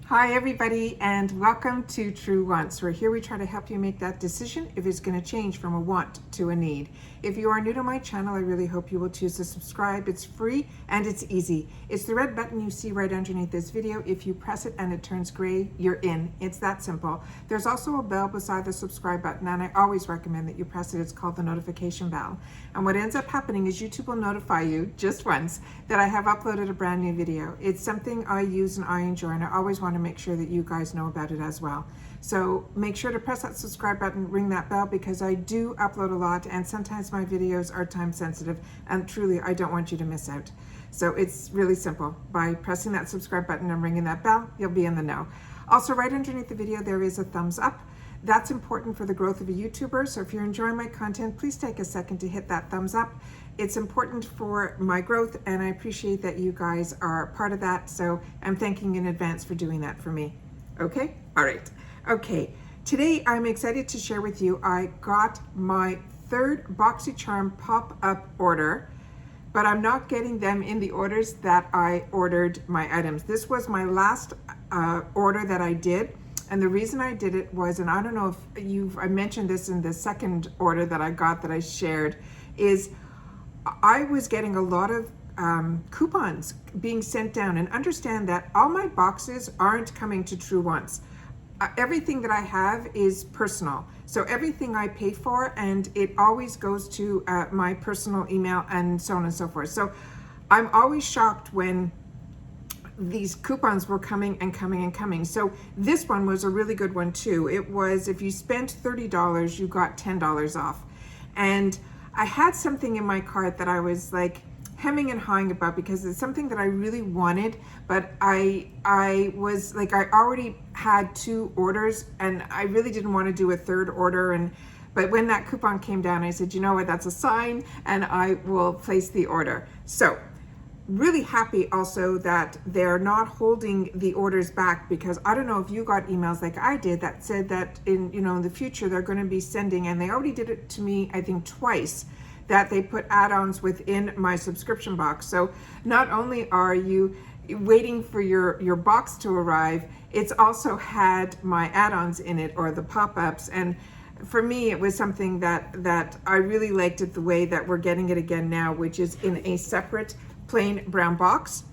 Hi everybody, and welcome to True Wants, where here we try to help you make that decision if it's going to change from a want to a need. If you are new to my channel, I really hope you will choose to subscribe. It's free and it's easy. It's the red button you see right underneath this video. If you press it and it turns gray, you're in. It's that simple. There's also a bell beside the subscribe button, and I always recommend that you press it. It's called the notification bell. And what ends up happening is YouTube will notify you just once that I have uploaded a brand new video. It's something I use and I enjoy, and I always want to make sure that you guys know about it as well. So make sure to press that subscribe button, ring that bell, because I do upload a lot and sometimes my videos are time sensitive, and truly I don't want you to miss out. So it's really simple. By pressing that subscribe button and ringing that bell, you'll be in the know. Also, right underneath the video there is a thumbs up. That's important for the growth of a YouTuber, so if you're enjoying my content, please take a second to hit that thumbs up. It's important for my growth, and I appreciate that you guys are part of that, so I'm thanking in advance for doing that for me. Okay? All right. Okay. Today, I'm excited to share with you, I got my third Boxycharm pop-up order, but I'm not getting them in the orders that I ordered my items. This was my last order that I did. And the reason I did it was, and I don't know if I mentioned this in the second order that I got that I shared, is I was getting a lot of coupons being sent down, and understand that all my boxes aren't coming to True Wants. Everything that I have is personal. So everything I pay for, and it always goes to my personal email and so on and so forth. So I'm always shocked when these coupons were coming and coming and coming. So this one was a really good one too. It was, if you spent $30, you got $10 off. And I had something in my cart that I was like hemming and hawing about, because it's something that I really wanted, but I was like, I already had 2 orders and I really didn't want to do a third order. But when that coupon came down, I said, you know what, that's a sign, and I will place the order. So really happy also that they're not holding the orders back, because I don't know if you got emails like I did that said that in the future they're going to be sending, and they already did it to me I think twice, that they put add-ons within my subscription box. So not only are you waiting for your box to arrive, it's also had my add-ons in it, or the pop-ups. And for me, it was something that I really liked it, the way that we're getting it again now, which is in a separate plain brown box,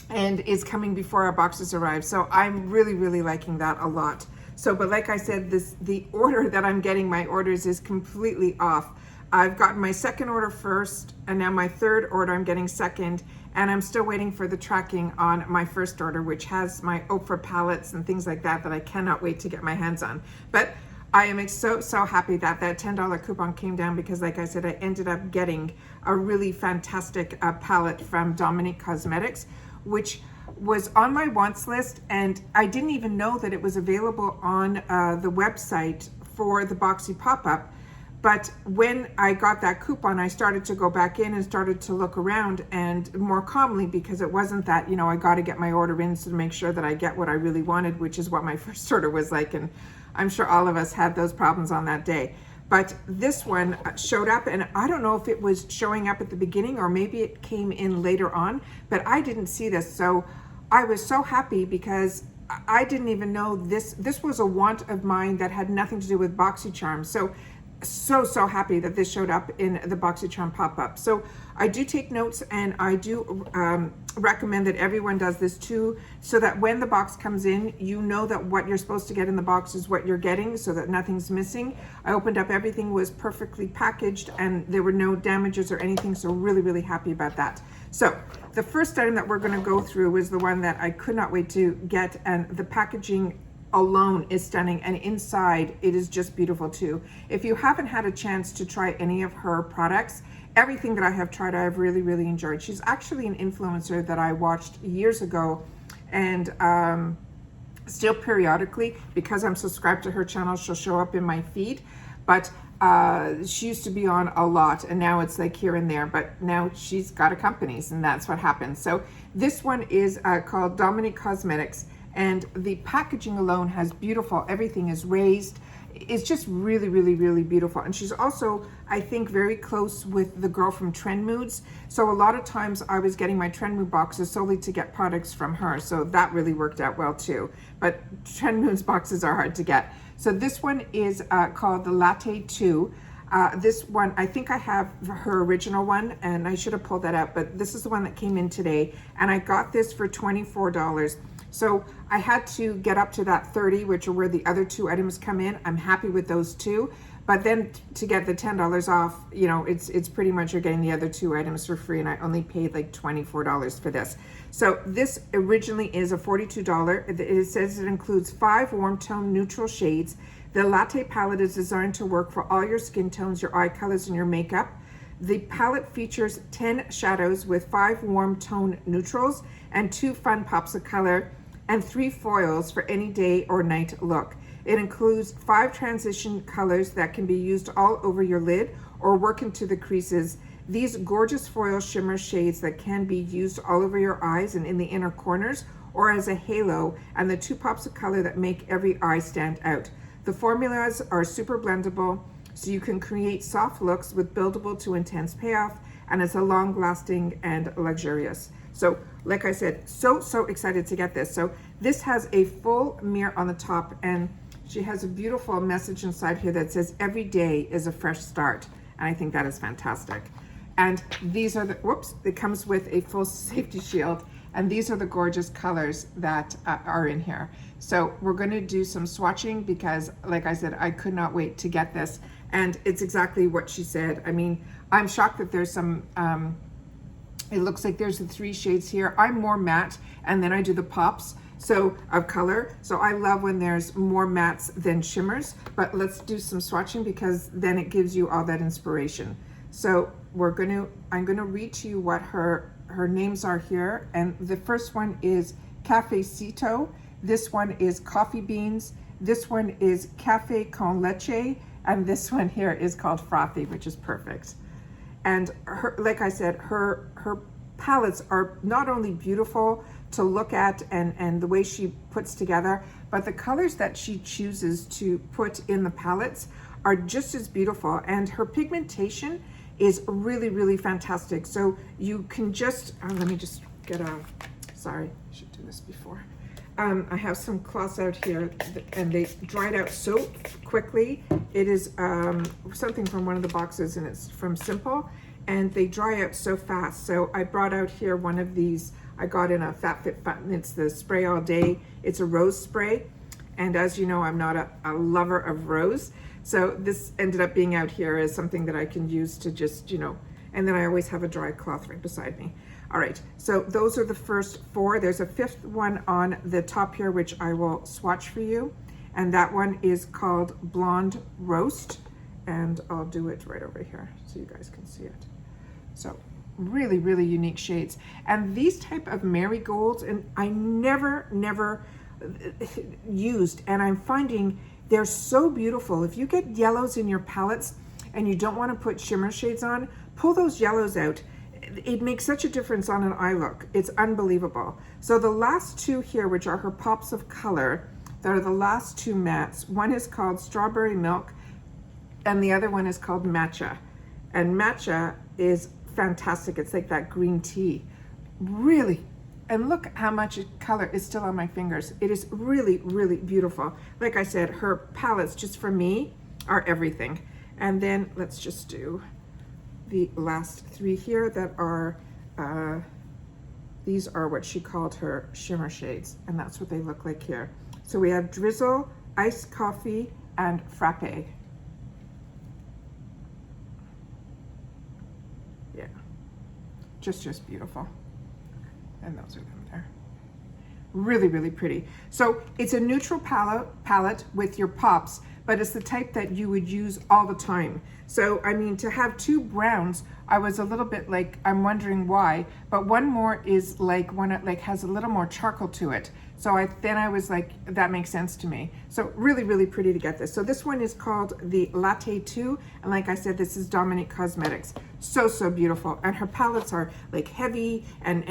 and is coming before our boxes arrive. So I'm really liking that a lot. So, but like I said, the order that I'm getting my orders is completely off. I've gotten my second order first, and now my third order I'm getting second, and I'm still waiting for the tracking on my first order, which has my Oprah palettes and things like that I cannot wait to get my hands on. But I am so happy that $10 coupon came down, because like I said, I ended up getting a really fantastic palette from Dominque Cosmetics, which was on my wants list, and I didn't even know that it was available on the website for the Boxy pop-up. But when I got that coupon, I started to go back in and started to look around, and more calmly, because it wasn't that, I got to get my order in to make sure that I get what I really wanted, which is what my first order was like. And I'm sure all of us had those problems on that day. But this one showed up, and I don't know if it was showing up at the beginning or maybe it came in later on, but I didn't see this. So I was so happy, because I didn't even know this was a want of mine that had nothing to do with Boxycharm. So happy that this showed up in the Boxycharm pop-up. So I do take notes, and I do recommend that everyone does this too, so that when the box comes in, you know that what you're supposed to get in the box is what you're getting, so that nothing's missing. I opened up, everything was perfectly packaged, and there were no damages or anything, so really happy about that. So the first item that we're going to go through is the one that I could not wait to get, and the packaging alone is stunning, and inside it is just beautiful too. If you haven't had a chance to try any of her products, everything that I have tried I've really enjoyed. She's actually an influencer that I watched years ago, and still periodically, because I'm subscribed to her channel, she'll show up in my feed. But she used to be on a lot, and now it's like here and there, but now she's got a company, and that's what happens. So this one is called Dominque Cosmetics, and the packaging alone has beautiful, everything is raised. it's just really, really, really beautiful. And she's also, I think, very close with the girl from Trend Moods. So a lot of times I was getting my Trend Mood boxes solely to get products from her. So that really worked out well too. But Trend Moods boxes are hard to get. So this one is called the Latte 2. This one, I think I have her original one, and I should have pulled that out, but this is the one that came in today, and I got this for $24. So I had to get up to that 30, which are where the other two items come in. I'm happy with those two, but then to get the $10 off, you know, it's pretty much you're getting the other two items for free, and I only paid like $24 for this. So this originally is a $42. It says it includes 5 warm tone neutral shades. The Latte palette is designed to work for all your skin tones, your eye colors, and your makeup. The palette features 10 shadows with 5 warm tone neutrals and 2 fun pops of color and 3 foils for any day or night look. It includes 5 transition colors that can be used all over your lid or work into the creases. These gorgeous foil shimmer shades that can be used all over your eyes and in the inner corners or as a halo, and the 2 pops of color that make every eye stand out. The formulas are super blendable, so you can create soft looks with buildable to intense payoff, and it's a long-lasting and luxurious. So, like I said, so excited to get this. So this has a full mirror on the top, and she has a beautiful message inside here that says, every day is a fresh start. And I think that is fantastic. And these are the, whoops, it comes with a full safety shield. And these are the gorgeous colors that are in here. So we're going to do some swatching because, like I said, I could not wait to get this. And it's exactly what she said. I mean, I'm shocked that there's some, it looks like there's the 3 shades here. I'm more matte, and then I do the pops of color. So I love when there's more mattes than shimmers. But let's do some swatching because then it gives you all that inspiration. So I'm going to read to you what her names are here, and the first one is Cafecito, this one is Coffee Beans, this one is Cafe con Leche, and this one here is called Frothy, which is perfect. And her, like I said, her palettes are not only beautiful to look at and the way she puts together, but the colors that she chooses to put in the palettes are just as beautiful, and her pigmentation is really, really fantastic. So you can just, let me just get a, sorry, I should do this before. I have some cloths out here and they dried out so quickly. It is something from one of the boxes, and it's from Simple, and they dry out so fast. So I brought out here one of these, I got in a FabFitFun. It's the Spray All Day. It's a rose spray. And as you know, I'm not a lover of rose. So this ended up being out here as something that I can use to just, you know, and then I always have a dry cloth right beside me. All right, so those are the first 4. There's a 5th one on the top here, which I will swatch for you. And that one is called Blonde Roast. And I'll do it right over here so you guys can see it. So really, really unique shades. And these type of marigolds, and I never used, and I'm finding they're so beautiful. If you get yellows in your palettes and you don't want to put shimmer shades on, pull those yellows out. It makes such a difference on an eye look. It's unbelievable. So the last 2 here, which are her pops of color, that are the last 2 mattes. One is called Strawberry Milk, and the other one is called Matcha. And Matcha is fantastic. It's like that green tea. Really. And look how much color is still on my fingers. It is really, really beautiful. Like I said, her palettes, just for me, are everything. And then let's just do the last 3 here that are, these are what she called her shimmer shades. And that's what they look like here. So we have Drizzle, Iced Coffee, and Frappe. Yeah, just beautiful. And those are them there. Really, really pretty. So it's a neutral palette with your pops, but it's the type that you would use all the time. So, I mean, to have 2 browns, I was a little bit like, I'm wondering why, but one more is like, one that like has a little more charcoal to it. So then I was like, that makes sense to me. So really, really pretty to get this. So this one is called the Latte 2. And like I said, this is Dominque Cosmetics. So beautiful. And her palettes are like heavy and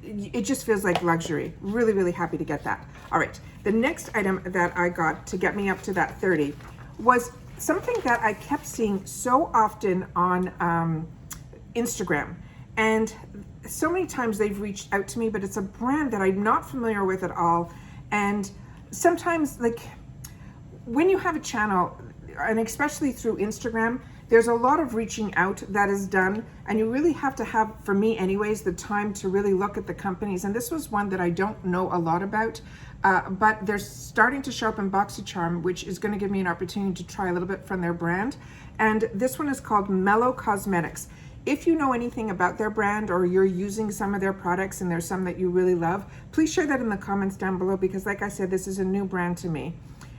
it just feels like luxury. Really, really happy to get that. All right. The next item that I got to get me up to that 30 was something that I kept seeing so often on Instagram. And so many times they've reached out to me, but it's a brand that I'm not familiar with at all. And sometimes, like, when you have a channel, and especially through Instagram, there's a lot of reaching out that is done, and you really have to have, for me anyways, the time to really look at the companies. And this was one that I don't know a lot about, but they're starting to show up in Boxycharm, which is going to give me an opportunity to try a little bit from their brand. And this one is called Mellow Cosmetics. If you know anything about their brand, or you're using some of their products and there's some that you really love, please share that in the comments down below, because like I said, this is a new brand to me.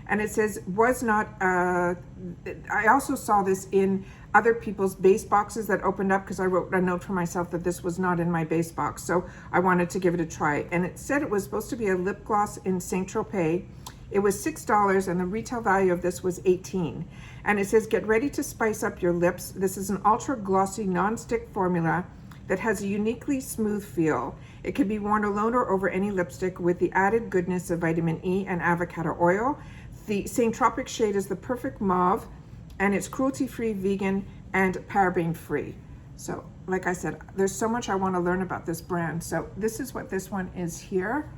And it says, was not, I also saw this in other people's base boxes that opened up, because I wrote a note for myself that this was not in my base box. So I wanted to give it a try. And it said it was supposed to be a lip gloss in Saint Tropez. It was $6 and the retail value of this was $18. And it says, get ready to spice up your lips. This is an ultra glossy non-stick formula that has a uniquely smooth feel. It can be worn alone or over any lipstick with the added goodness of vitamin E and avocado oil. The Saint Tropic shade is the perfect mauve, and it's cruelty-free, vegan, and paraben-free. So, like I said, there's so much I want to learn about this brand. So this is what this one is here.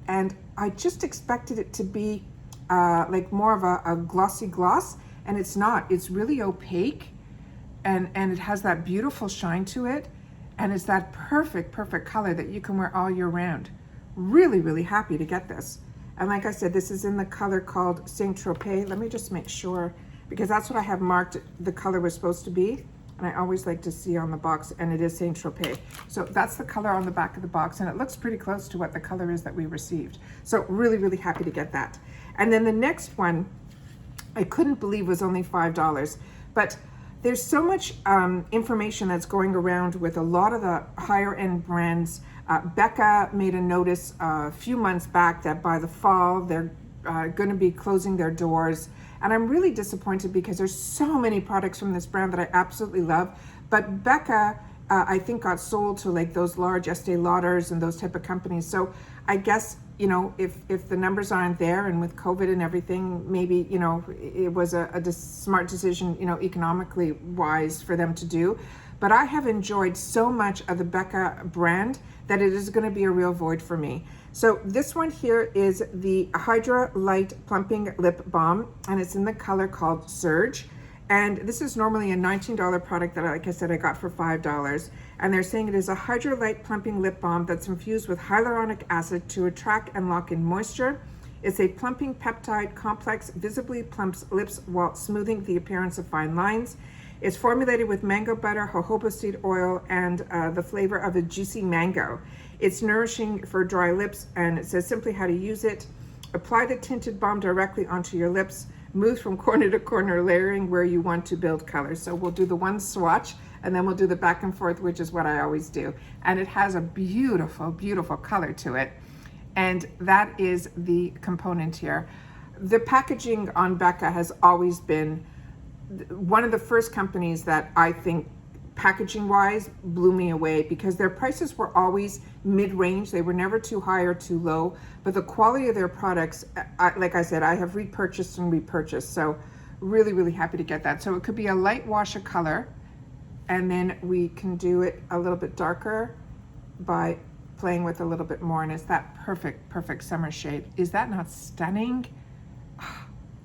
And I just expected it to be like more of a glossy gloss, and it's not. It's really opaque, and it has that beautiful shine to it, and it's that perfect color that you can wear all year round. Really, really happy to get this. And like I said, this is in the color called Saint Tropez. Let me just make sure, because that's what I have marked the color was supposed to be. And I always like to see on the box, and it is Saint Tropez. So that's the color on the back of the box, and it looks pretty close to what the color is that we received. So really, really happy to get that. And then the next one, I couldn't believe was only $5. But there's so much information that's going around with a lot of the higher end brands. Becca made a notice a few months back that by the fall, they're going to be closing their doors. And I'm really disappointed, because there's so many products from this brand that I absolutely love. But Becca, I think, got sold to like those large Estee Lauders and those type of companies. So I guess, you know, if the numbers aren't there, and with COVID and everything, maybe, you know, it was a smart decision, you know, economically wise for them to do. But I have enjoyed so much of the Becca brand that it is going to be a real void for me. So this one here is the Hydra Light Plumping Lip Balm, and it's in the color called Surge. And this is normally a $19 product that, like I said, I got for $5. And they're saying it is a Hydra Light Plumping Lip Balm that's infused with hyaluronic acid to attract and lock in moisture. It's a plumping peptide complex, visibly plumps lips while smoothing the appearance of fine lines. It's formulated with mango butter, jojoba seed oil, and the flavor of a juicy mango. It's nourishing for dry lips, and it says simply how to use it. Apply the tinted balm directly onto your lips. Move from corner to corner, layering where you want to build color. So we'll do the one swatch, and then we'll do the back and forth, which is what I always do. And it has a beautiful, beautiful color to it. And that is the component here. The packaging on Becca has always been one of the first companies that I think packaging wise blew me away, because their prices were always mid-range. They were never too high or too low, but the quality of their products, like I said, I have repurchased and repurchased. So really, really happy to get that. So it could be a light wash of color, and then we can do it a little bit darker by playing with a little bit more, and it's that perfect summer shade. Is that not stunning?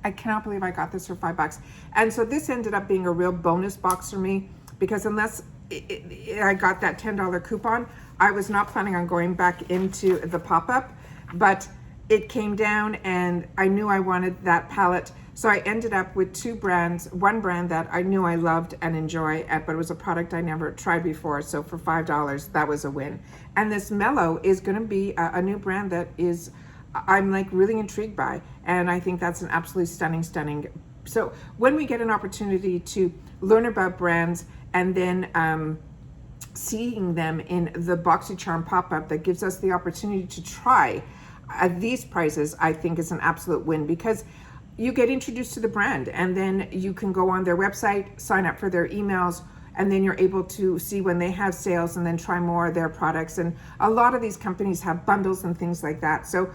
I cannot believe I got this for $5. And so this ended up being a real bonus box for me, because unless I got that $10 coupon, I was not planning on going back into the pop-up, but it came down and I knew I wanted that palette. So I ended up with two brands, one brand that I knew I loved and enjoy, but it was a product I never tried before. So for $5, that was a win. And this Mellow is gonna be a new brand that is, I'm like really intrigued by, and I think that's an absolutely stunning. So when we get an opportunity to learn about brands and then seeing them in the Boxycharm pop-up that gives us the opportunity to try at these prices, I think is an absolute win, because you get introduced to the brand, and then you can go on their website, sign up for their emails, and then you're able to see when they have sales and then try more of their products. And a lot of these companies have bundles and things like that. So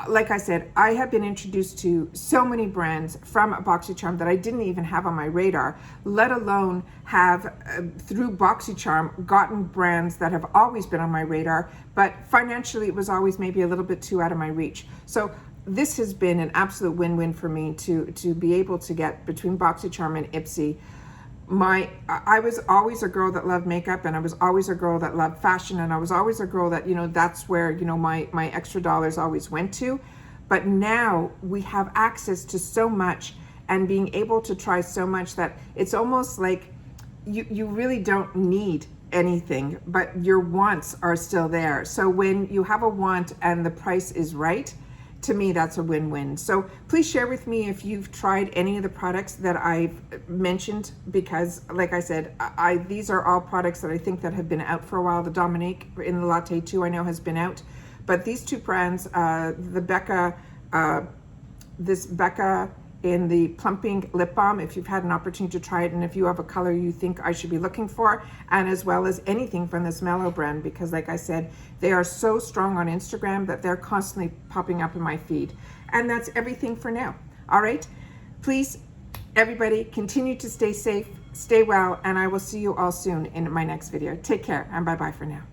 like I said, I have been introduced to so many brands from Boxycharm that I didn't even have on my radar, let alone have, through Boxycharm, gotten brands that have always been on my radar, but financially it was always maybe a little bit too out of my reach. So this has been an absolute win-win for me to be able to get between Boxycharm and Ipsy. I was always a girl that loved makeup, and I was always a girl that loved fashion, and I was always a girl that, you know, that's where, you know, my extra dollars always went to. But now we have access to so much and being able to try so much that it's almost like you really don't need anything, but your wants are still there. So when you have a want and the price is right, to me, that's a win-win. So please share with me if you've tried any of the products that I've mentioned, because like I said, these are all products that I think that have been out for a while. The Dominque in the Latte too, I know has been out, but these two brands, the Becca, this Becca in the Plumping lip balm, if you've had an opportunity to try it, and if you have a color you think I should be looking for, and as well as anything from this Mellow brand, because like I said, they are so strong on Instagram that they're constantly popping up in my feed. And that's everything for now. All right, please everybody continue to stay safe, stay well, and I will see you all soon in my next video. Take care, and bye bye for now.